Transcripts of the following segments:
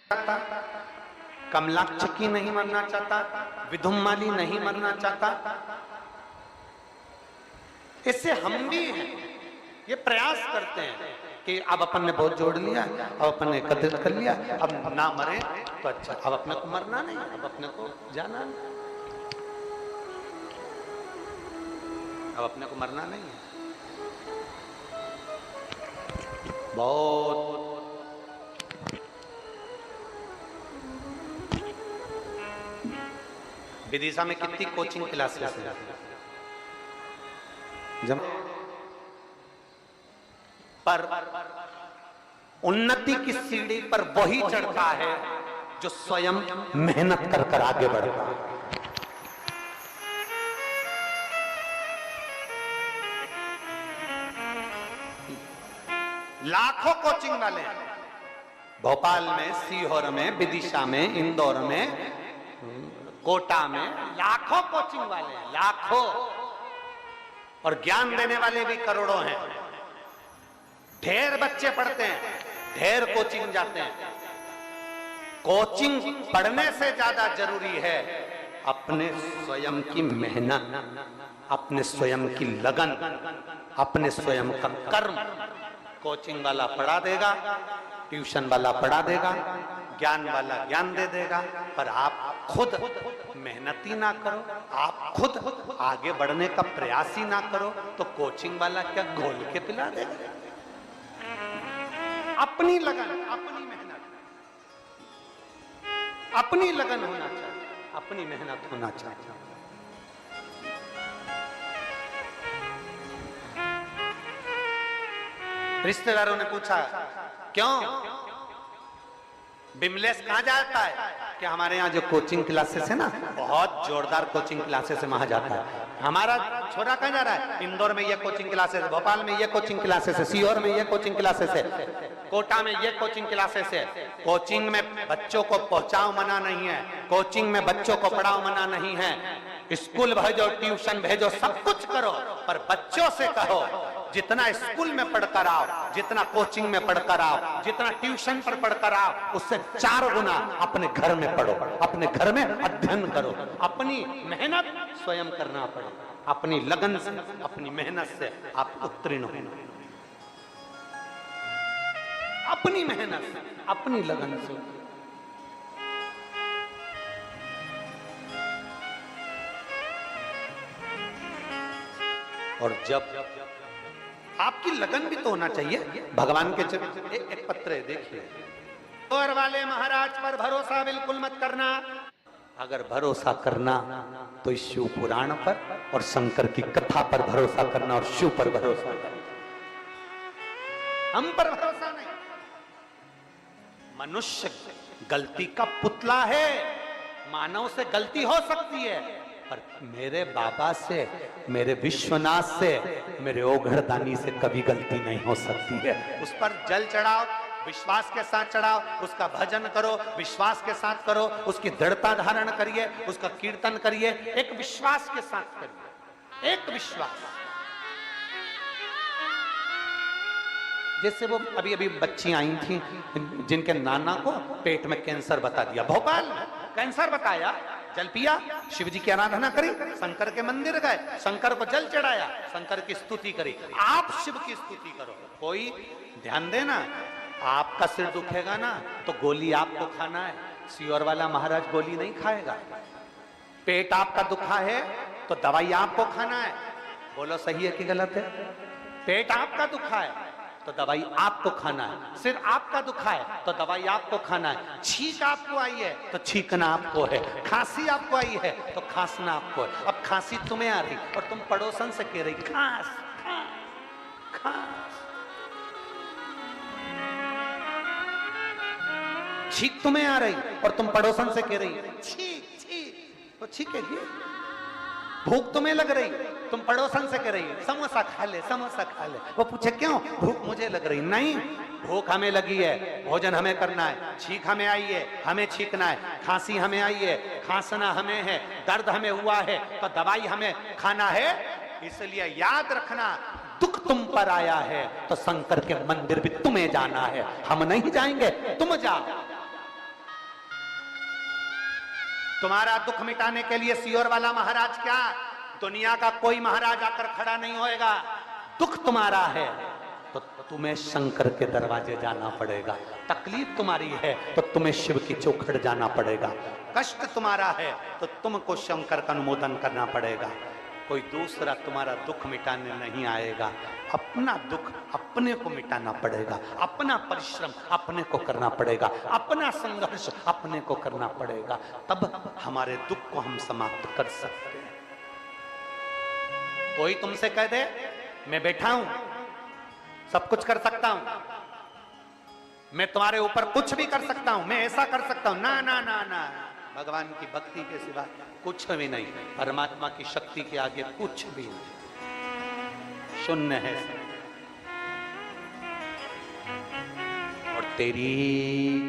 चाहता, कमलाक्षकी नहीं मरना चाहता, विधुमाली नहीं मरना चाहता। इससे हम भी ये प्रयास करते हैं कि अब अपन ने बहुत जोड़ लिया, अब अपन ने एकत्रित कर लिया, अब ना मरे तो अच्छा, अब अपने को मरना नहीं, अब अपने को जाना नहीं, अब अपने को मरना नहीं है। बहुत विदिशा में कितनी कोचिंग क्लासेस है, जब पर उन्नति की सीढ़ी पर वही चढ़ता है जो स्वयं मेहनत कर कर आगे बढ़ता है। लाखों कोचिंग वाले हैं भोपाल में, सीहोर में, विदिशा में, इंदौर में, कोटा में, लाखों कोचिंग वाले हैं, लाखों। और ज्ञान देने वाले भी करोड़ों हैं। ढेर बच्चे पढ़ते हैं, ढेर कोचिंग जाते हैं। कोचिंग पढ़ने से ज्यादा जरूरी है अपने स्वयं की मेहनत, अपने स्वयं की लगन, अपने स्वयं का कर्म। कोचिंग वाला पढ़ा देगा, ट्यूशन वाला पढ़ा देगा, ज्ञान वाला ज्ञान दे देगा, पर आप खुद मेहनत ही ना करो, आप खुद आगे बढ़ने का प्रयास ही ना करो, तो कोचिंग वाला क्या घोल के पिला देगा? अपनी लगन, अपनी मेहनत, अपनी लगन होना चाहिए, अपनी मेहनत होना चाहिए। रिश्तेदारों ने पूछा, क्यों बिमलेश कहां जाता है? कि हमारे यहाँ जो कोचिंग क्लासेस है ना, बहुत जोरदार कोचिंग क्लासेस है, वहां जाता है। हमारा छोरा कहां जा रहा है? इंदौर में ये कोचिंग क्लासेस है, भोपाल में ये कोचिंग क्लासेस है, सीहोर में ये कोचिंग क्लासेस है, कोटा में ये कोचिंग क्लासेस है। कोचिंग में बच्चों को पहुंचाओ मना नहीं है, कोचिंग में बच्चों को पढ़ाओ मना नहीं है। स्कूल भेजो, ट्यूशन भेजो, सब कुछ करो, पर बच्चों से कहो जितना स्कूल में पढ़कर आओ, जितना कोचिंग में पढ़कर आओ, जितना ट्यूशन पर पढ़कर आओ, उससे 4 गुना अपने घर में पढ़ो, अपने घर में अध्ययन करो। अपनी मेहनत स्वयं करना पड़े, अपनी लगन से, अपनी मेहनत से आप उत्तीर्ण हो। अपनी मेहनत से, अपनी लगन से। और जब आपकी लगन भी तो होना चाहिए भगवान के एक पत्र है, देखिए। और वाले महाराज पर भरोसा बिल्कुल मत करना। अगर भरोसा करना तो इस शिव पुराण पर और शंकर की कथा पर भरोसा करना, और शिव पर भरोसा करना, हम पर भरोसा नहीं। मनुष्य गलती का पुतला है, मानव से गलती हो सकती है, पर मेरे बाबा से, मेरे विश्वनाथ से, मेरे ओघड़दानी से कभी गलती नहीं हो सकती है। उस पर जल चढ़ाओ, विश्वास के साथ चढ़ाओ, उसका भजन करो, विश्वास के साथ करो, उसकी दृढ़ता धारण करिए, उसका कीर्तन करिए, एक विश्वास के साथ करिए, एक विश्वास। जैसे वो अभी अभी बच्ची आई थी जिनके नाना को पेट में कैंसर बता दिया, भोपाल में कैंसर बताया, जल पिया, शिव जी की आराधना करी, शंकर के मंदिर गए, शंकर को जल चढ़ाया, शंकर की स्तुति करी। आप शिव की स्तुति करो। कोई ध्यान देना, आपका सिर दुखेगा ना तो गोली आपको खाना है, सीहोर वाला महाराज गोली नहीं खाएगा। पेट आपका दुखा है तो दवाई आपको खाना है। बोलो सही है कि गलत है? पेट आपका दुखा है तो दवाई आपको खाना है, सिर आपका दुखा है तो दवाई आपको खाना है, छींक आपको आई है तो छींकना आपको है, खांसी आपको आई है तो खांसना आपको है। अब खांसी तुम्हें आ रही और तुम पड़ोसन से कह रही खांस खांस खांस, छींक तुम्हें आ रही और तुम पड़ोसन से कह रही छींक छींक, तो छींकेगी। भूख तुम्हें लग रही, तुम पड़ोसन से कह रही समोसा खा ले, समोसा खा ले। वो पूछे क्यों? भूख मुझे लग रही। नहीं, भूख हमें लगी है, भोजन हमें करना है, छींक हमें आई है, हमें छींकना है, खांसी हमें आई है, खांसना हमें है, दर्द हमें हुआ है तो दवाई हमें खाना है। इसलिए याद रखना, दुख तुम पर आया है तो शंकर के मंदिर भी तुम्हें जाना है, हम नहीं जाएंगे, तुम जाओ। तुम्हारा दुख मिटाने के लिए सियोर वाला महाराज क्या, दुनिया का कोई महाराज आकर खड़ा नहीं होएगा। दुख तुम्हारा है तो तुम्हें शंकर के दरवाजे जाना पड़ेगा, तकलीफ तुम्हारी है तो तुम्हें शिव की चौखट जाना पड़ेगा, कष्ट तुम्हारा है तो तुमको शंकर का अनुमोदन करना पड़ेगा। कोई दूसरा तुम्हारा दुख मिटाने नहीं आएगा, अपना दुख अपने को मिटाना पड़ेगा, अपना परिश्रम अपने को करना पड़ेगा, अपना संघर्ष अपने को करना पड़ेगा, तब हमारे दुख को हम समाप्त कर सकते हैं। कोई तुमसे कह दे मैं बैठा हूं, सब कुछ कर सकता हूं, मैं तुम्हारे ऊपर कुछ भी कर सकता हूं, मैं ऐसा कर सकता हूं, ना ना ना ना, भगवान की भक्ति के सिवा कुछ भी नहीं, परमात्मा की शक्ति के आगे कुछ भी नहीं, शून्य है। और तेरी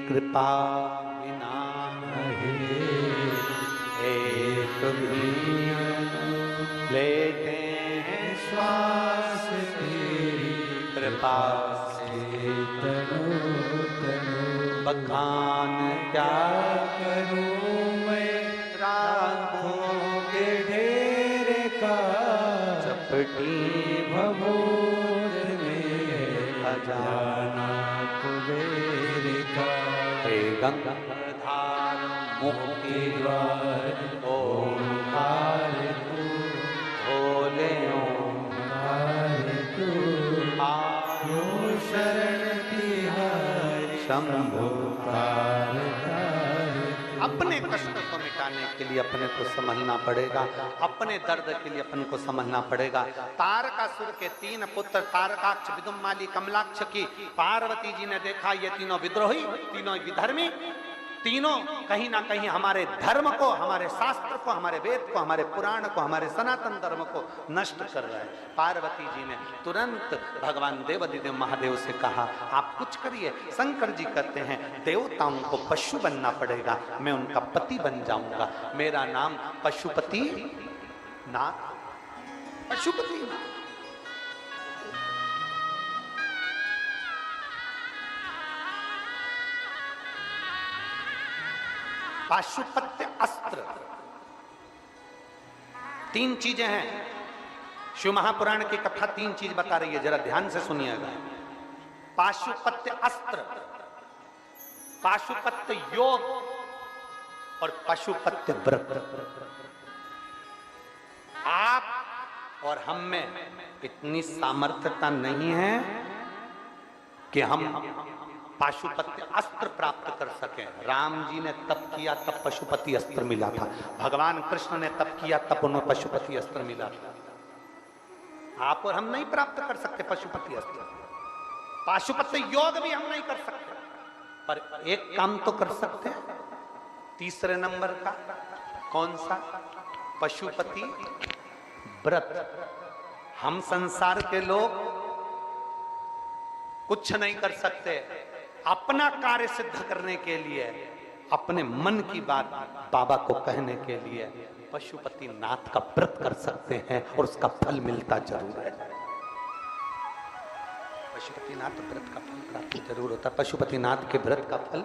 कृपा बिना एक भी लेते हैं श्वास, कृपा से बखान क्या करूं मैं, रातों के ढेर का चपटी भभूत में खजाना कुबेर का, हे गंगाधार मुक्ति द्वार ओंकार तू, भोले ओंकार तू, आयो शरण तिहारी शंभु तार तार। अपने कष्ट को मिटाने के लिए अपने को समझना पड़ेगा, अपने दर्द के लिए अपन को समझना पड़ेगा। तारकासुर के 3 पुत्र तारकाक्ष, विदुम्माली, कमलाक्ष की पार्वती जी ने देखा ये तीनों विद्रोही, तीनों विधर्मी, तीनों कहीं ना कहीं हमारे धर्म को, हमारे शास्त्र को, हमारे वेद को, हमारे पुराण को, हमारे सनातन धर्म को नष्ट कर रहे हैं। पार्वती जी ने तुरंत भगवान देवाधिदेव महादेव से कहा आप कुछ करिए। शंकर जी कहते हैं देवताओं को पशु बनना पड़ेगा, मैं उनका पति बन जाऊंगा, मेरा नाम पशुपति नाथ, पशुपति नाथ। पाशुपत्य अस्त्र, 3 चीजें हैं। शिव महापुराण की कथा 3 चीज बता रही है, जरा ध्यान से सुनिएगा। पाशुपत्य अस्त्र, पाशुपत्य योग और पशुपत्य व्रत। आप और हम में इतनी सामर्थ्यता नहीं है कि हम पाशुपत्य अस्त्र प्राप्त कर सके। राम जी ने तप किया तब पशुपति अस्त्र मिला था, भगवान कृष्ण ने तप किया तब उन्हें पशुपति अस्त्र मिला था। आप और हम नहीं प्राप्त कर सकते पशुपति अस्त्र, पाशुपत्य योग भी हम नहीं कर सकते, पर एक काम तो कर सकते हैं, 3 नंबर का। कौन सा? पशुपति व्रत। हम संसार के लोग कुछ नहीं कर सकते, अपना कार्य सिद्ध करने के लिए, अपने मन की बात बाबा को कहने के लिए पशुपति नाथ का व्रत कर सकते हैं और उसका फल मिलता जरूर है। पशुपति नाथ व्रत का फल प्राप्त जरूर होता है, पशुपति नाथ के व्रत का फल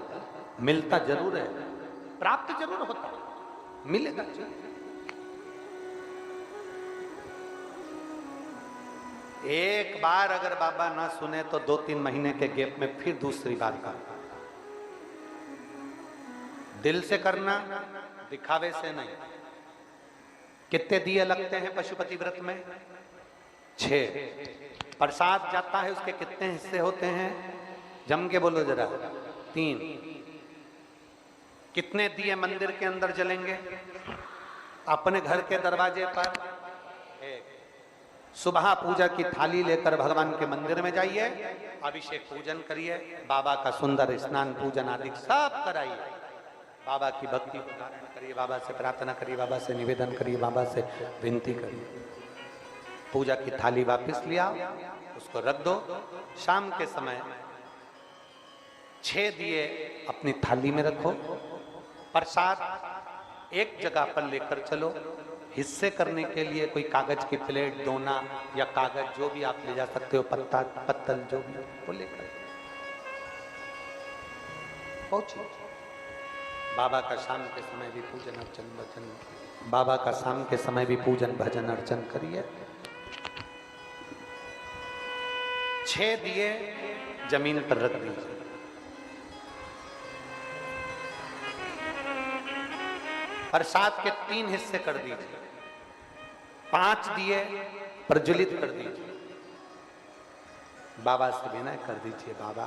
मिलता जरूर है, प्राप्त जरूर होता है, मिलेगा जरूर। एक बार अगर बाबा ना सुने तो 2-3 महीने के गैप में फिर दूसरी बार का। दिल से करना, दिखावे से नहीं। कितने दिए लगते हैं पशुपति व्रत में? 6। प्रसाद जाता है, उसके कितने हिस्से होते हैं? जम के बोलो जरा। 3। कितने दिए मंदिर के अंदर जलेंगे? अपने घर के दरवाजे पर 1। सुबह पूजा की थाली लेकर भगवान के मंदिर में जाइए, अभिषेक पूजन करिए, बाबा का सुंदर स्नान पूजन आदि सब कराइए, बाबा की भक्ति को धारण करिए, बाबा से प्रार्थना करिए, बाबा से निवेदन करिए, बाबा से विनती करिए। पूजा की थाली वापस लिया, उसको रख दो। शाम के समय 6 दिए अपनी थाली में रखो, प्रसाद एक जगह पर लेकर चलो। हिस्से करने के लिए कोई कागज की प्लेट, दोना या कागज जो भी आप ले जा सकते हो, पत्ता पत्तल जो भी वो लेकर पहुंचिए। बाबा का शाम के समय भी पूजन अर्चन भजन, बाबा का शाम के समय भी पूजन भजन अर्चन करिए। 6 दिए जमीन पर रख दीजिए। प्रसाद के 3 हिस्से कर दीजिए। 5 दिए प्रज्वलित कर दीजिए। बाबा से विनय कर दीजिए, बाबा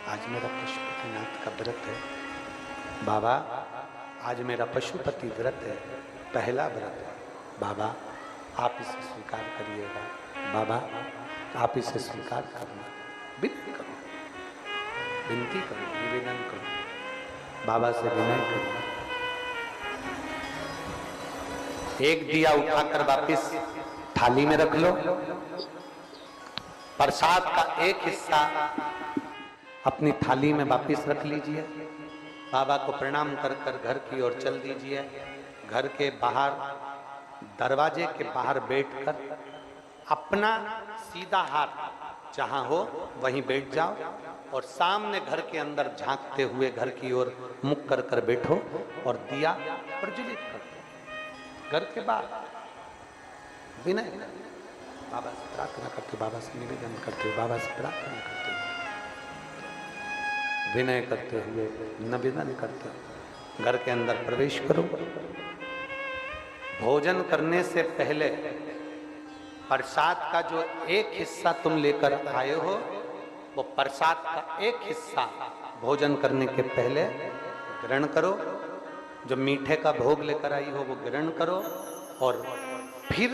आज मेरा पशुपतिनाथ का व्रत है। बाबा आज मेरा पशुपति व्रत है, पहला व्रत है। बाबा आप इसे स्वीकार करिएगा। बाबा आप इसे स्वीकार करना। विनती करो, विनती करो, निवेदन करो, बाबा से विनय करो। एक दिया उठाकर वापिस थाली में रख लो। प्रसाद का एक हिस्सा अपनी थाली में वापिस रख लीजिए। बाबा को प्रणाम कर कर घर की ओर चल दीजिए। घर के बाहर, दरवाजे के बाहर बैठकर अपना सीधा हाथ जहां हो वहीं बैठ जाओ और सामने घर के अंदर झांकते हुए घर की ओर मुख कर कर बैठो और दिया प्रज्वलित कर दो। घर के बाहर विनय, बाबा से प्रार्थना करते, बाबा से निवेदन करते, बाबा से प्रार्थना करते, विनय करते हुए निवेदन करते हुए घर के अंदर प्रवेश करो। भोजन करने से पहले प्रसाद का जो एक हिस्सा तुम लेकर आए हो, वो प्रसाद का एक हिस्सा भोजन करने के पहले ग्रहण करो। जो मीठे का भोग लेकर आई हो वो ग्रहण करो और फिर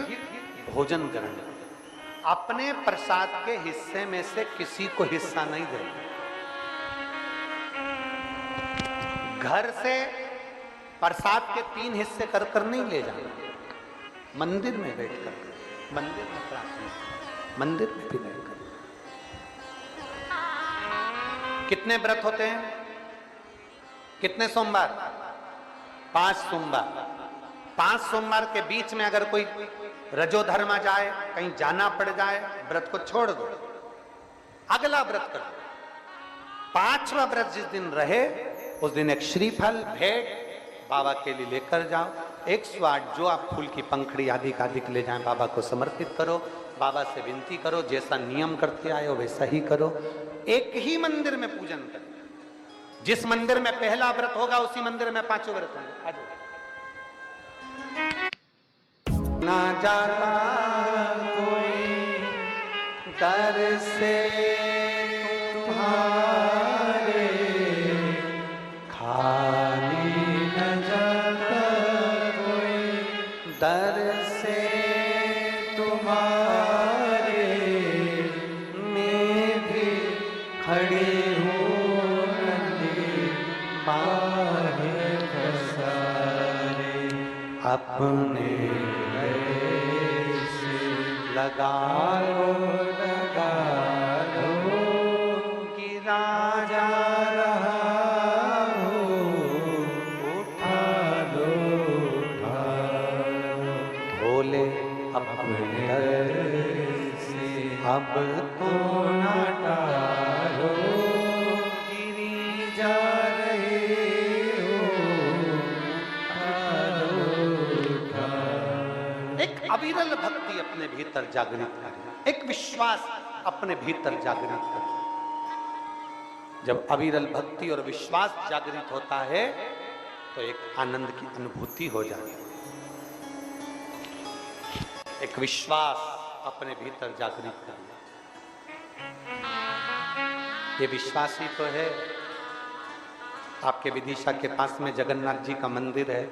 भोजन ग्रहण करो। अपने प्रसाद के हिस्से में से किसी को हिस्सा नहीं देना। घर से प्रसाद के 3 हिस्से कर कर नहीं ले जाना। मंदिर में बैठकर, मंदिर में प्रार्थना, मंदिर में भी बैठकर। कितने व्रत होते हैं? कितने सोमवार? 5 सोमवार। 5 सोमवार के बीच में अगर कोई रजोधर्मा जाए, कहीं जाना पड़ जाए, व्रत को छोड़ दो, अगला व्रत करो। 5वां व्रत जिस दिन रहे उस दिन एक श्रीफल भेंट बाबा के लिए लेकर जाओ। 108 जो आप फूल की पंखड़ी आदि का अधिक ले जाएं, बाबा को समर्पित करो। बाबा से विनती करो, जैसा नियम करते आए हो वैसा ही करो। एक ही मंदिर में पूजन करो। जिस मंदिर में पहला व्रत होगा उसी मंदिर में 5 व्रत होंगे। आ जाओ। ना जाता कोई दर से तुम्हारे, खाली न जाता कोई दर से तुम्हारे, मैं भी खड़ी हूँ नदी बाहें पसारे, अपने लगा लो गिरा जा रहा हो, उठा लो भोले अपने दर से अब तो ना टालो, गिरी जा रहे हो, एक अविरल भक्ति अपने भीतर जागृत करें, एक विश्वास अपने भीतर जागृत करें। जब अविरल भक्ति और विश्वास जागृत होता है तो एक आनंद की अनुभूति हो जाती है। एक विश्वास अपने भीतर जागृत करना, ये विश्वास ही तो है। आपके विदिशा के पास में जगन्नाथ जी का मंदिर है,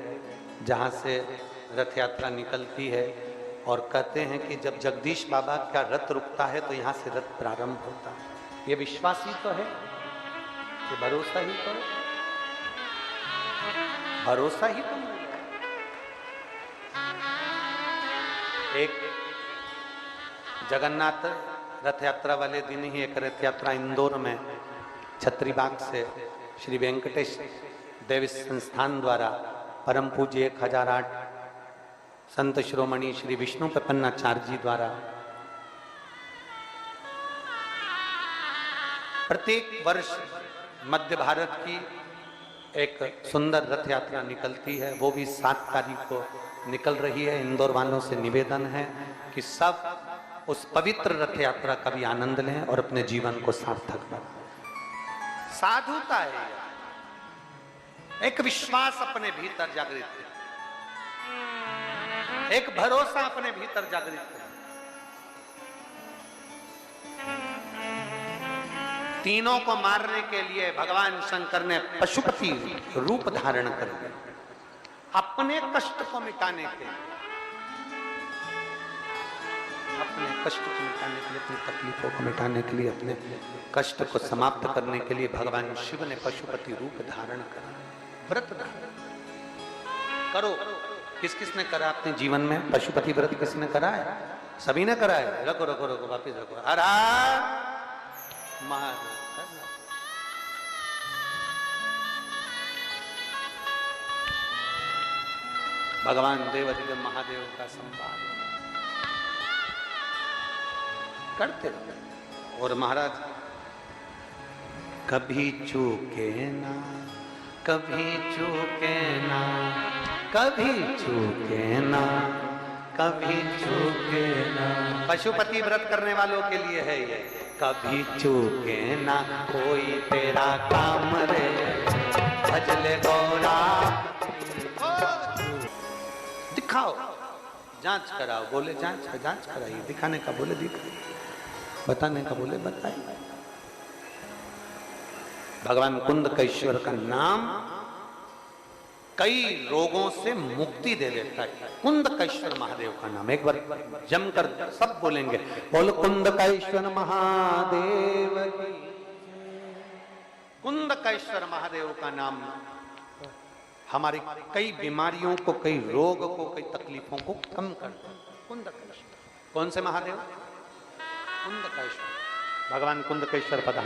जहां से रथ यात्रा निकलती है और कहते हैं कि जब जगदीश बाबा का रथ रुकता है तो यहाँ से रथ प्रारंभ होता है। ये विश्वास ही तो है, ये भरोसा ही तो है, भरोसा ही तो है। एक जगन्नाथ रथ यात्रा वाले दिन ही एक रथ यात्रा इंदौर में छत्रीबाग से श्री वेंकटेश देव संस्थान द्वारा परम पूज्य 1008 संत शिरोमणि श्री विष्णु प्रपन्नाचार्य जी द्वारा प्रत्येक वर्ष मध्य भारत की एक सुंदर रथ यात्रा निकलती है, वो भी 7 तारीख को निकल रही है। इंदौर वालों से निवेदन है कि सब उस पवित्र रथ यात्रा का भी आनंद लें और अपने जीवन को सार्थक बनाएं। साधुता है, एक विश्वास अपने भीतर जागृत है, एक भरोसा अपने भीतर जागृत है। तीनों को मारने के लिए भगवान शंकर ने पशुपति रूप धारण कर लिया, अपने कष्ट को मिटाने के लिए, अपने कष्ट को मिटाने के लिए, अपनी तकलीफों को मिटाने के लिए, अपने कष्ट को समाप्त करने के लिए भगवान शिव ने पशुपति रूप धारण करा, व्रत धारण करो। किस किस ने करा अपने जीवन में पशुपति व्रत? किसने करा है? सभी ने करा है। रखो रखो रखो, वापिस रखो। हर महादेव। भगवान देवाधिदेव महादेव का संवाद करते रहे। और महाराज कभी चूके ना, कभी चूके ना, कभी चूके ना, कभी चूके ना। पशुपति व्रत करने वालों के लिए है ये। कभी चूके ना कोई तेरा काम रे, भजले गौरा। दिखाओ, जांच कराओ, बोले जांच कराइए, दिखाने का बोले दिखाइए, बताने का बोले बताइए। भगवान कुंदकेश्वर का नाम कई रोगों से मुक्ति दे देता है। कुंदकेश्वर महादेव का नाम एक बार जमकर सब बोलेंगे, बोल कुंदकेश्वर महादेव की। कुंदकेश्वर महादेव का नाम हमारी कई बीमारियों को, कई रोग को, कई तकलीफों को कम करता है। कुंदकेश्वर। कौन से महादेव? कुंदकेश्वर। भगवान कुंदकेश्वर पधार।